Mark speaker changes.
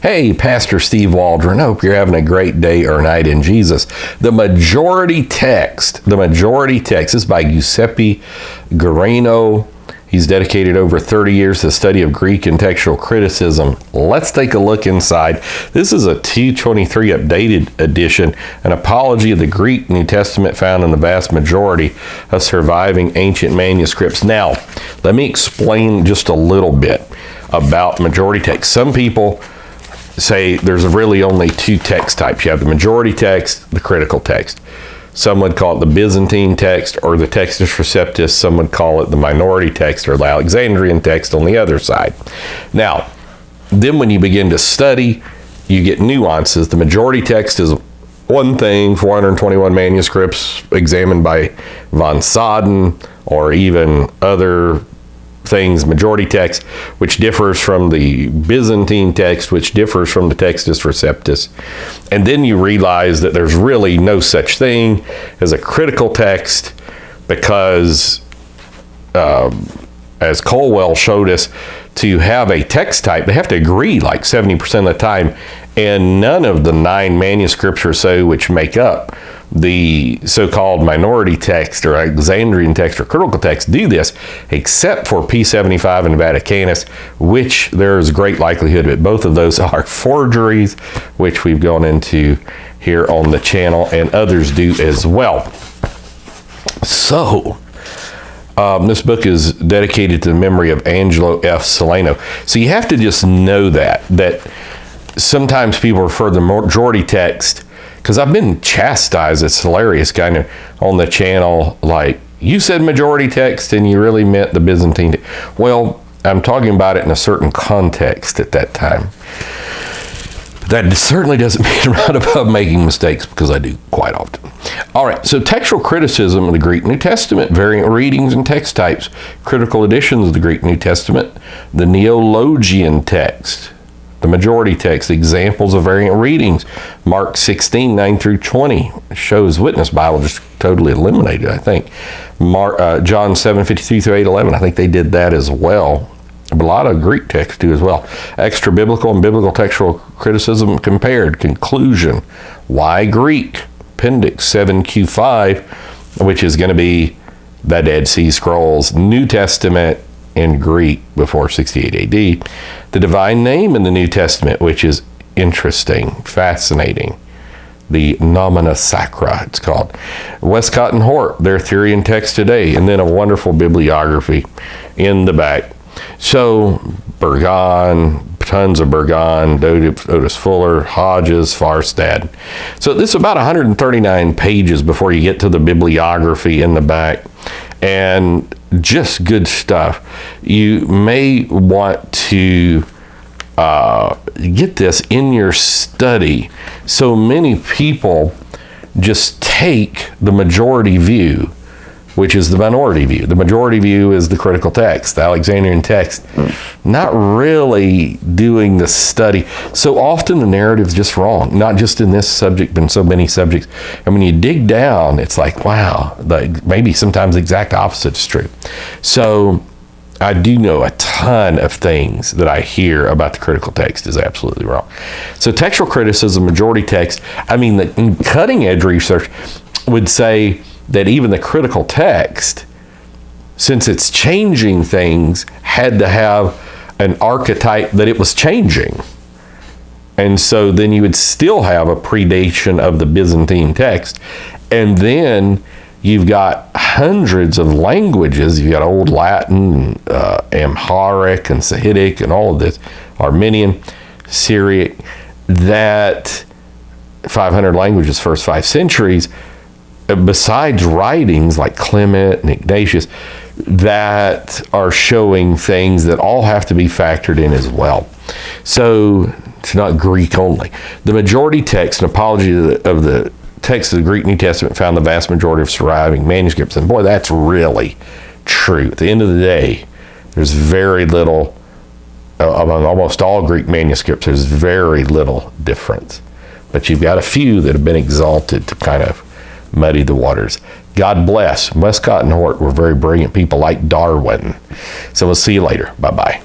Speaker 1: Hey, Pastor Steve Waldron. I hope you're having a great day or night in Jesus. The majority text this is by Giuseppe Guarino. He's dedicated over 30 years to the study of Greek and textual criticism. Let's take a look inside. This is a 223 updated edition, an apology of the Greek New Testament found in the vast majority of surviving ancient manuscripts. Now, let me explain just a little bit about majority text. Some people say there's really only two text types. You have the majority text, the critical text. Some would call it the Byzantine text or the Textus Receptus. Some would call it the minority text or the Alexandrian text on the other side. Now, then when you begin to study, you get nuances. The majority text is one thing, 421 manuscripts examined by von Soden or even other things, majority text, which differs from the Byzantine text, which differs from the Textus Receptus. And then you realize that there's really no such thing as a critical text because, as Colwell showed us, to have a text type, they have to agree like 70% of the time, and none of the 9 manuscripts or so which make up the so-called minority text or Alexandrian text or critical text do this, except for P75 and Vaticanus, which there is great likelihood that both of those are forgeries, which we've gone into here on the channel, and others do as well. So, this book is dedicated to the memory of Angelo F. Solano. So you have to just know that sometimes people refer to the majority text, because I've been chastised, it's hilarious, kind of on the channel, like, you said majority text and you really meant the Byzantine text. Well, I'm talking about it in a certain context at that time. That certainly doesn't mean I'm not above making mistakes, because I do quite often. All right, so textual criticism of the Greek New Testament, variant readings and text types, critical editions of the Greek New Testament, the Neologian text, the majority text, examples of variant readings. Mark 16, 9 through 20 shows Witness Bible just totally eliminated, I think. John 7, 53 through 8, 11, I think they did that as well. But a lot of Greek texts do as well. Extra biblical and biblical textual criticism compared. Conclusion. Why Greek? Appendix 7Q5, which is going to be the Dead Sea Scrolls, New Testament in Greek before 68 AD. The divine name in the New Testament, which is interesting, fascinating. The Nomina Sacra, it's called. Westcott and Hort, their theory and text today, and then a wonderful bibliography in the back. So, Burgon, tons of Burgon, Otis Fuller, Hodges, Farstad. So this is about 139 pages before you get to the bibliography in the back, and just good stuff. You may want to get this in your study. So many people just take the majority view, which is the minority view. The majority view is the critical text, the Alexandrian text, not really doing the study. So often the narrative's just wrong, not just in this subject, but in so many subjects. And when you dig down, it's like, wow, maybe sometimes the exact opposite is true. So I do know a ton of things that I hear about the critical text is absolutely wrong. So textual criticism, majority text, I mean, the cutting edge research would say that even the critical text, since it's changing things, had to have an archetype that it was changing. And so then you would still have a predation of the Byzantine text. And then you've got hundreds of languages. You've got Old Latin, Amharic, and Sahidic, and all of this, Armenian, Syriac, that 500 languages, first 5 centuries, besides writings like Clement and Ignatius, that are showing things that all have to be factored in as well. So it's not Greek only. The majority text, an apology of the text of the Greek New Testament, found the vast majority of surviving manuscripts. And boy, that's really true. At the end of the day, there's very little, among almost all Greek manuscripts, there's very little difference. But you've got a few that have been exalted to kind of muddy the waters. God bless. Westcott and Hort were very brilliant people like Darwin. So we'll see you later. Bye-bye.